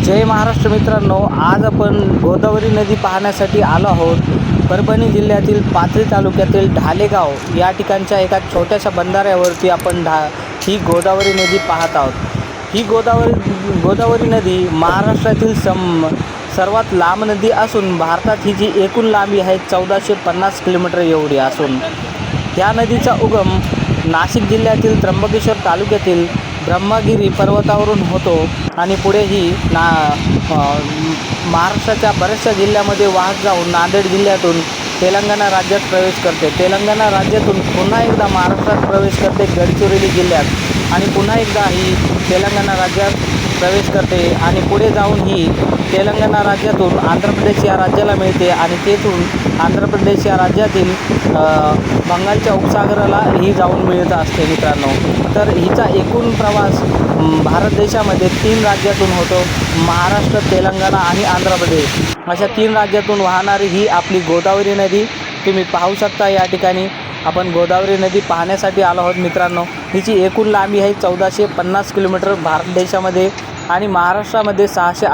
जय महाराष्ट्र मित्रांनो, आज आपण गोदावरी नदी पाहण्यासाठी आलो आहोत। परभणी जिल्ह्यातील पाथरी तालुक्यातील ढालेगाव या ठिकाणच्या एका छोट्याशा बंधाऱ्यावरती आपण ही गोदावरी नदी पाहत आहोत। ही गोदावरी नदी महाराष्ट्रातील सर्वात लांब नदी असून भारतात ही जी एकूण लांबी आहे 1450 किलोमीटर एवढी असून ह्या नदीचा उगम नाशिक जिल्ह्यातील त्र्यंबकेश्वर तालुक्यातील ब्रह्मगिरी पर्वतावरून होतो आणि पुढे ही महाराष्ट्राच्या बऱ्याचशा जिल्ह्यामध्ये वाहत जाऊन नांदेड जिल्ह्यातून तेलंगणा राज्यात प्रवेश करते। तेलंगणा राज्यातून पुन्हा एकदा महाराष्ट्रात प्रवेश करते गडचिरोली जिल्ह्यात आणि पुन्हा एकदा ही तेलंगणा राज्यात प्रवेश करते आणि पुढे जाऊन ही तेलंगणा राज्यातून आंध्र प्रदेश या राज्याला मिळते आणि तेथून आंध्र प्रदेश या राज्यातील बंगालच्या उपसागराला ही जाऊन मिळत असते मित्रांनो। तर हिचा एकूण प्रवास भारत देशामध्ये 3 राज्यातून होतो, महाराष्ट्र, तेलंगणा आणि आंध्र प्रदेश अशा 3 राज्यातून वाहणारी ही आपली गोदावरी नदी तुम्ही पाहू शकता। या ठिकाणी आपण गोदावरी नदी पाहण्यासाठी आलो आहोत मित्रांनो। हिची एकूण लांबी आहे 1450 किलोमीटर भारत देशामध्ये आणि महाराष्ट्रामध्ये 600